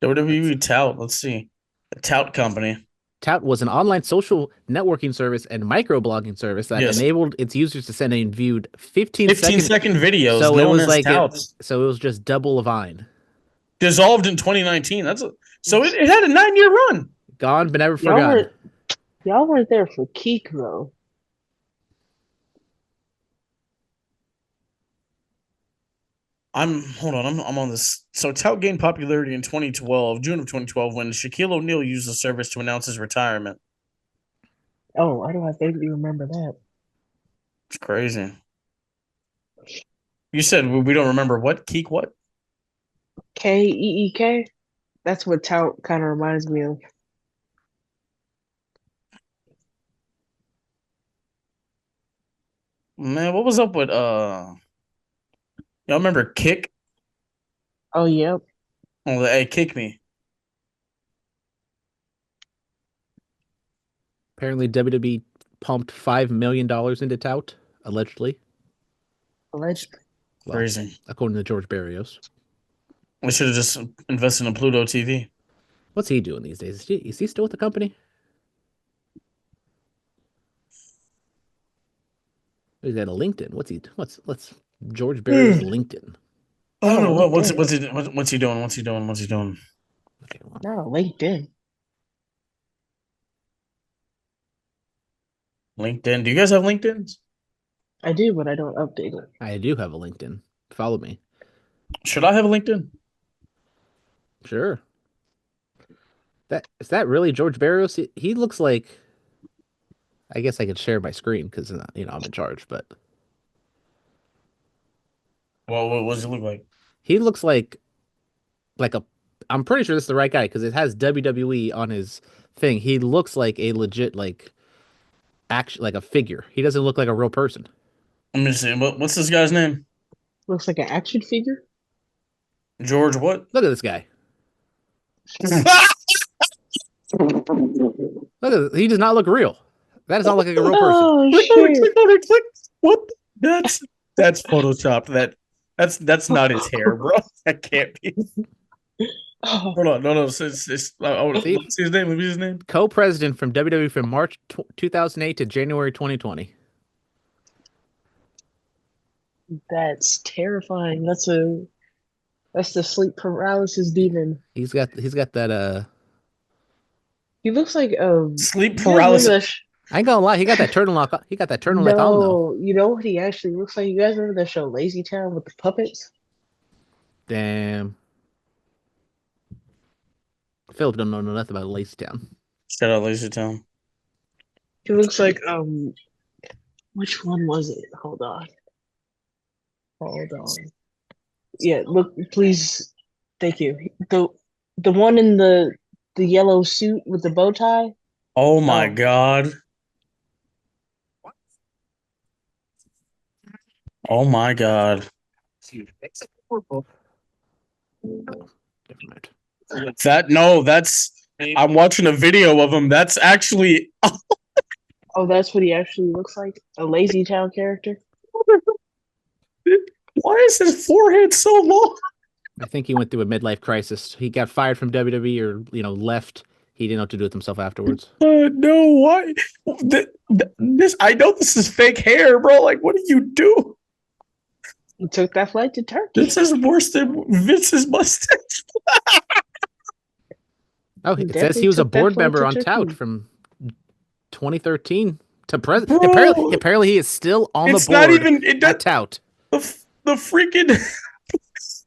WWE Tout. Let's see. The Tout Company. Tout was an online social networking service and microblogging service that Yes. enabled its users to send and viewed 15 15-second videos So it known was as like Touts. so it was just double a Vine. Dissolved in 2019. So it had a 9-year run. Gone but never y'all forgotten. weren't there for Keek though. Hold on. I'm on this. So Tout gained popularity in 2012, June of 2012, when Shaquille O'Neal used the service to announce his retirement. Oh, why do I vaguely remember that? It's crazy. You said we don't remember what? Keek what? Keek. That's what Tout kind of reminds me of. Man, what was up with y'all remember Kick? Oh, yep. Oh, hey, kick me. Apparently WWE pumped $5 million into Tout, allegedly. Allegedly. Well, Crazy. according to George Barrios. We should have just invested in Pluto TV. What's he doing these days? Is he still with the company? He's at a LinkedIn. What's George Barrios LinkedIn? I don't know Oh, what's LinkedIn. he doing. What's he doing? Okay, well, Not on LinkedIn. LinkedIn. Do you guys have LinkedIns? I do, but I don't update it. I do have a LinkedIn. Follow me. Should I have a LinkedIn? Sure. Is that really George Barrios? He looks like. I guess I could share my screen because I'm in charge. But Well, what does it look like? he looks like a. I'm pretty sure this is the right guy because it has WWE on his thing. He looks like a legit like a figure. He doesn't look like a real person. Let me see. What's this guy's name? Looks like an action figure. George what? Look at this guy. He does not look real. That does not look like a real person. Oh, Click on it, shit. click on it, click. What? That's photoshopped. That's not his hair, bro. That can't be. Oh, Hold on, no. Let's see his name. Let me see his name. Co-president from WWE from March 2008 to January 2020. that's terrifying. That's the sleep paralysis demon. He's got that He looks like Sleep you guys remember paralysis. that I ain't gonna lie, he got that turtleneck. He got that turtleneck on though. No, you know what he actually looks like? You guys remember that show Lazy Town with the puppets? Damn. Phillip don't know nothing about Lazy Town. Shout out Lazy Town. He looks like which one was it? Hold on. Yeah, look, please. Thank you. The one in the yellow suit with the bow tie. Oh my Oh. god. Oh my god. Never mind. I'm watching a video of him. That's actually Oh, that's what he actually looks like? A Lazy Town character? why is his forehead so long? I think he went through a midlife crisis. He got fired from WWE or left. He didn't know what to do with himself afterwards. No, why? This I know this is fake hair, bro. Like, what do you do? He took that flight to Turkey. This is worse than Vince's mustache. Oh, He it says definitely he was a took that board flight member to on Turkey. Tout from 2013 to present. Bro. Apparently, he is still on the It's not board even it at does, Tout. the freaking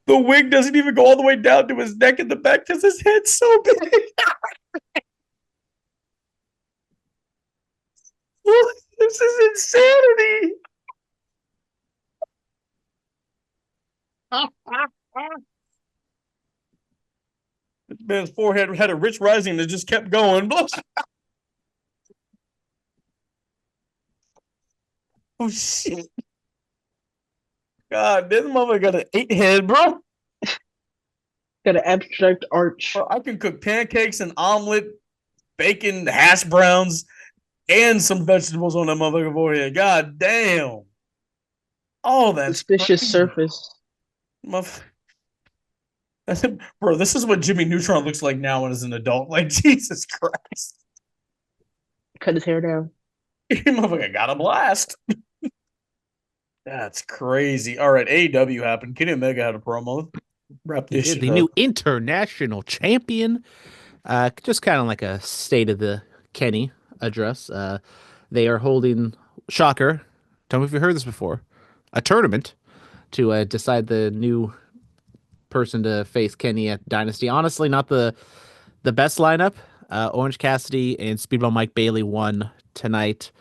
the wig doesn't even go all the way down to his neck in the back because his head's so big. This is insanity. This man's forehead had a rich rising that just kept going. Oh shit! God, this motherfucker got an 8 head, bro. Got an abstract arch. Bro, I can cook pancakes and omelet, bacon, hash browns, and some vegetables on that motherfucker forehead. God damn! Oh, that's Suspicious crazy. surface. Bro, this is what Jimmy Neutron looks like now as an adult. Like, Jesus Christ. Cut his hair down. Motherfucker got a blast. That's crazy. All right, AEW happened. Kenny Omega had a promo. Wrap He this did. shit The up. new international champion. Just kind of like a state of the Kenny address. They are holding, shocker, tell me if you heard this before, a tournament to decide the new person to face Kenny at Dynasty. Honestly, not the best lineup. Orange Cassidy and Speedball Mike Bailey won tonight.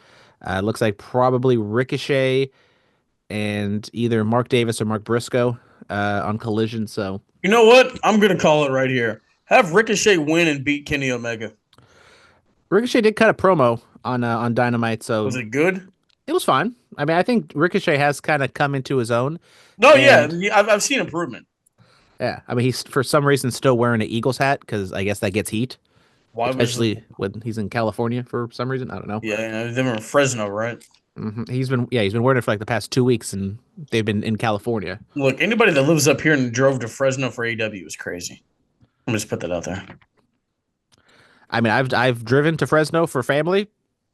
Looks like probably Ricochet and either Mark Davis or Mark Briscoe on Collision. So You know what? I'm gonna call it right here. Have Ricochet win and beat Kenny Omega. Ricochet did cut a promo on Dynamite, so Was it good? it was fine. I mean, I think Ricochet has kind of come into his own. No, yeah, And- I've seen improvement. Yeah, I mean, he's for some reason still wearing an Eagles hat because I guess that gets heat, Why especially when he's in California for some reason. I don't know. Yeah, they were in Fresno, right? He's been wearing it for like the past 2 weeks, and they've been in California. Look, anybody that lives up here and drove to Fresno for AEW is crazy. I'm just put that out there. I mean, I've driven to Fresno for family.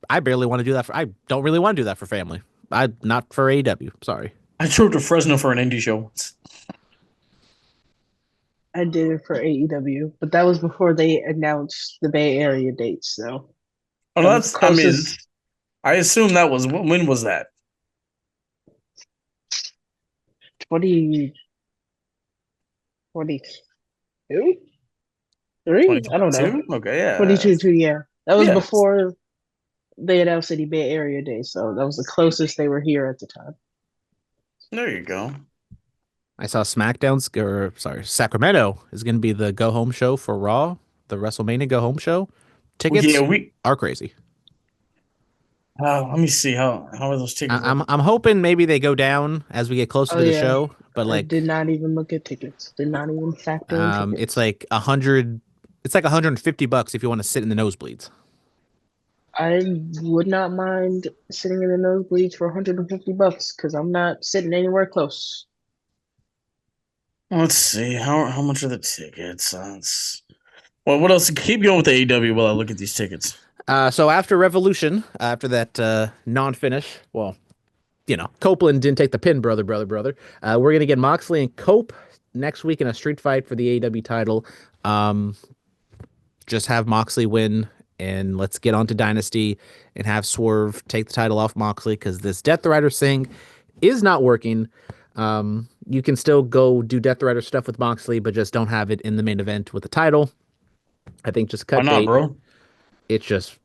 I barely want to do that. I don't really want to do that for family. I not for AEW. Sorry. I drove to Fresno for an indie show once. I did it for AEW, but that was before they announced the Bay Area dates. So Oh, that was that's. I mean, closest. I assume that was when was that? 2022? 3? I don't know. 2022? Okay, yeah. 22, yeah. That was Yeah. before they announced any Bay Area days, so that was the closest they were here at the time. There you go. I saw Sacramento is going to be the go home show for Raw, the WrestleMania go home show. Tickets Yeah, are crazy. let me see how are those tickets? I'm hoping maybe they go down as we get closer Oh, to the yeah. show, but I like did not even look at tickets. Did not even factor in tickets. it's like $100. It's like $150 if you want to sit in the nosebleeds. I would not mind sitting in the nosebleeds for $150 because I'm not sitting anywhere close. Let's see how much are the tickets? Well, what else? Keep going with the AEW while I look at these tickets. So after Revolution, after that non-finish, well, Copeland didn't take the pin, brother. We're gonna get Moxley and Cope next week in a street fight for the AEW title. Just have Moxley win, and let's get on to Dynasty and have Swerve take the title off Moxley because this Death Rider thing is not working. You can still go do Death Rider stuff with Moxley, but just don't have it in the main event with the title. I think just cut Why not, bait. bro? It's just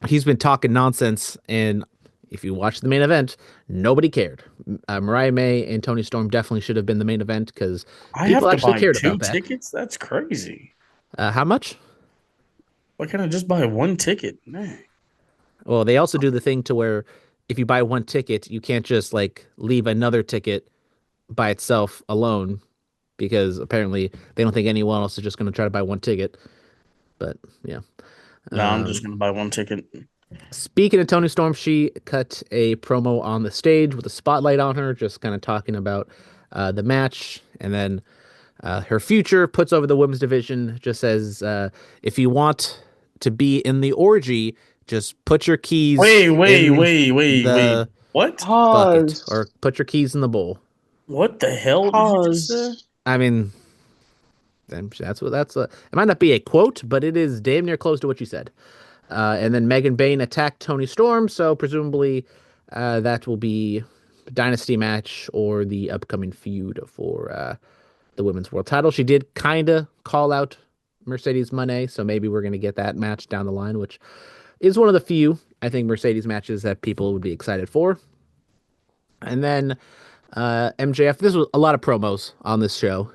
he's been talking nonsense, and if you watch the main event, nobody cared. Mariah May and Toni Storm definitely should have been the main event because I people have to actually buy cared 2 about that. tickets. That's crazy. How much? Why can't I just buy 1 ticket? Man. Well, they also do the thing to where if you buy 1 ticket, you can't just like leave another ticket by itself alone because apparently they don't think anyone else is just going to try to buy 1 ticket. But yeah. No, I'm just gonna buy 1 ticket. Speaking of Toni Storm, she cut a promo on the stage with a spotlight on her, just kind of talking about the match. And then her future puts over the women's division, just says, if you want to be in the orgy, just put your keys Wait. the What? bucket Pause. or put your keys in the bowl. What the hell did you just say? Pause. I mean, that's it might not be a quote, but it is damn near close to what you said. And then Megan Bayne attacked Toni Storm, so presumably that will be a Dynasty match or the upcoming feud for the Women's World Title. She did kind of call out Mercedes Moné, so maybe we're going to get that match down the line, which is one of the few, I think, Mercedes matches that people would be excited for. And then MJF, this was a lot of promos on this show,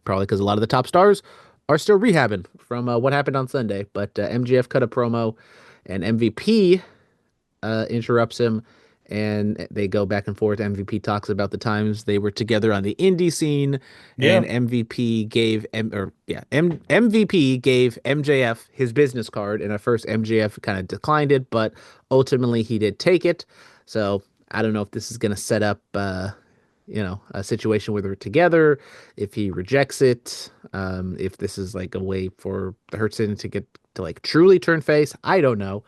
probably because a lot of the top stars are still rehabbing from what happened on Sunday. But MJF cut a promo, and MVP interrupts him and they go back and forth. MVP talks about the times they were together on the indie scene, Yeah. and MVP gave MVP gave MJF his business card, and at first MJF kind of declined it, but ultimately he did take it. So I don't know if this is going to set up a situation where they're together, if he rejects it, if this is like a way for the Hurt City to get to like truly turn face. I don't know.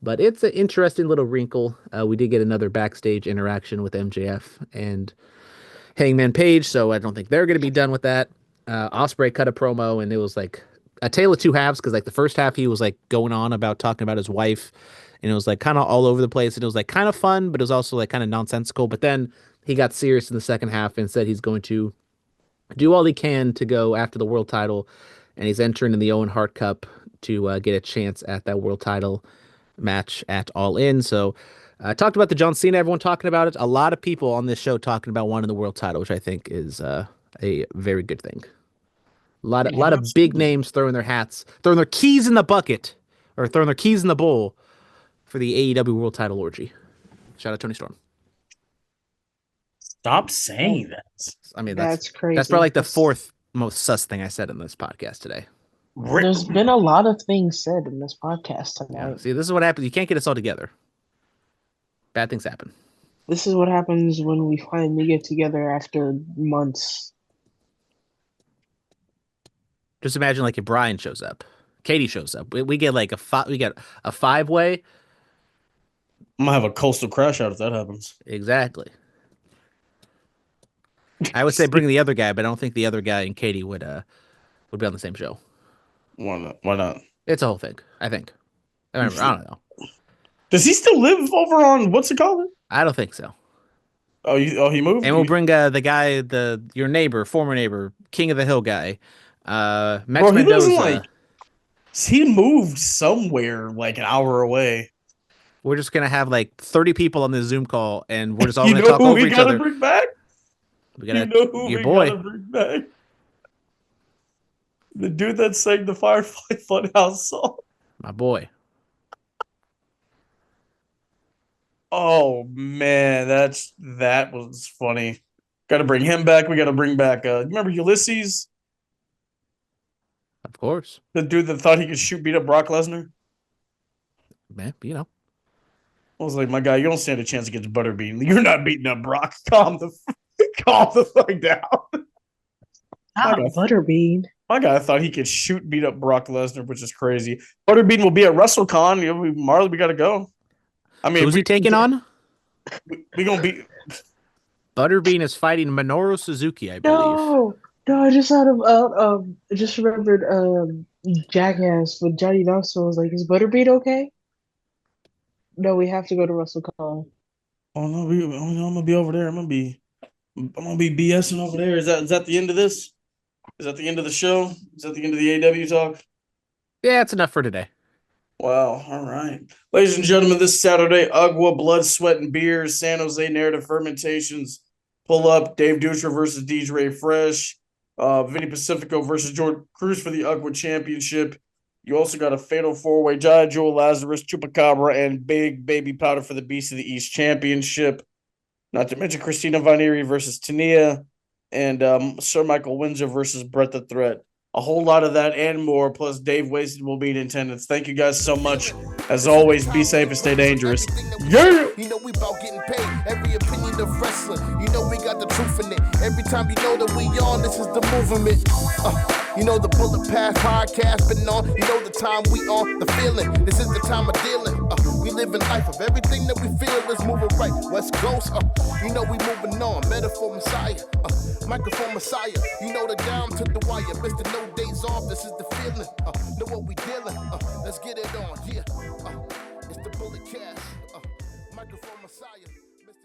But it's an interesting little wrinkle. We did get another backstage interaction with MJF and Hangman Page, so I don't think they're going to be done with that. Ospreay cut a promo, and it was like a tale of two halves, because like the first half he was like going on about talking about his wife, and it was like kind of all over the place, and it was like kind of fun, but it was also like kind of nonsensical. But then he got serious in the second half and said he's going to do all he can to go after the world title, and he's entering in the Owen Hart Cup to get a chance at that world title match at All In. So I talked about the John Cena, everyone talking about it. A lot of people on this show talking about wanting the world title, which I think is a very good thing. A lot of big names throwing their hats, throwing their keys in the bucket, or throwing their keys in the bowl for the AEW world title orgy. Shout out Tony Storm. Stop saying that. I mean, That's crazy. That's probably like the fourth most sus thing I said in this podcast today. There's been a lot of things said in this podcast tonight. Yeah, see, this is what happens. You can't get us all together. Bad things happen. This is what happens when we finally get together after months. Just imagine like if Brian shows up, Katie shows up. We get like we get a 5-way. I'm gonna have a coastal crash out if that happens. Exactly. I would say bring the other guy, but I don't think the other guy and Katie would be on the same show. Why not? Why not? It's a whole thing, I think. I don't know. Does he still live over on what's it called? I don't think so. Oh, he moved. And we'll bring the guy, your neighbor, former neighbor, King of the Hill guy, Max Bro, he lives Mendoza. in he moved somewhere like an hour away. We're just gonna have like 30 people on this Zoom call, and we're just all You gonna know talk who over we each gotta other. bring back? We gotta, You know who your we boy. gotta bring back? The dude that sang the Firefly Funhouse song. My boy. Oh man, that was funny. Got to bring him back. We got to bring back. Remember Ulysses, Of course. the dude that thought he could beat up Brock Lesnar? Man, you know. I was like, my guy, you don't stand a chance against Butterbean. You're not beating up Brock. Calm the fuck down. Butterbean. My guy thought he could beat up Brock Lesnar, which is crazy. Butterbean will be at WrestleCon. Marlee, we got to go. I mean, Who's he taking on? We gonna beat. Butterbean is fighting Minoru Suzuki, I believe. No, I just just remembered Jackass with Johnny Knoxville. I was like, is Butterbean okay? No, we have to go to WrestleCon. Oh no, I'm gonna be over there. I'm gonna be BSing over there. Is that the end of this? Is that the end of the show? Is that the end of the AEW talk? Yeah, it's enough for today. Wow. All right. Ladies and gentlemen, this Saturday, UGWA, Blood, Sweat, and Beers, San Jose Narrative Fermentations, Pull Up, Dave Dusher versus DJ Fresh, Vinny Pacifico versus Jordan Cruz for the UGWA Championship. You also got a fatal four-way, Jai Jewel, Lazarus, Chupacabra, and Big Baby Powder for the Beast of the East Championship. Not to mention Christina Vaneri versus Tania, and Sir Michael Windsor versus Brett the Threat. A whole lot of that and more, plus Dave Wasted will be in attendance. Thank you guys so much. As always, be safe and stay dangerous. Yeah! You know we about getting paid. Every opinion of wrestling. You know we got the truth in it. Every time you know that we on, this is the movement. You know the Bullet Pass podcast been on. You know the time we on, the feeling. This is the time of dealing. We living life of everything that we feel is moving right. West Coast, you know we moving on. Metaphor Messiah, microphone Messiah. You know the down to the wire. Mr. No Days Off, this is the feeling. Know what we dealing. Let's get it on, yeah.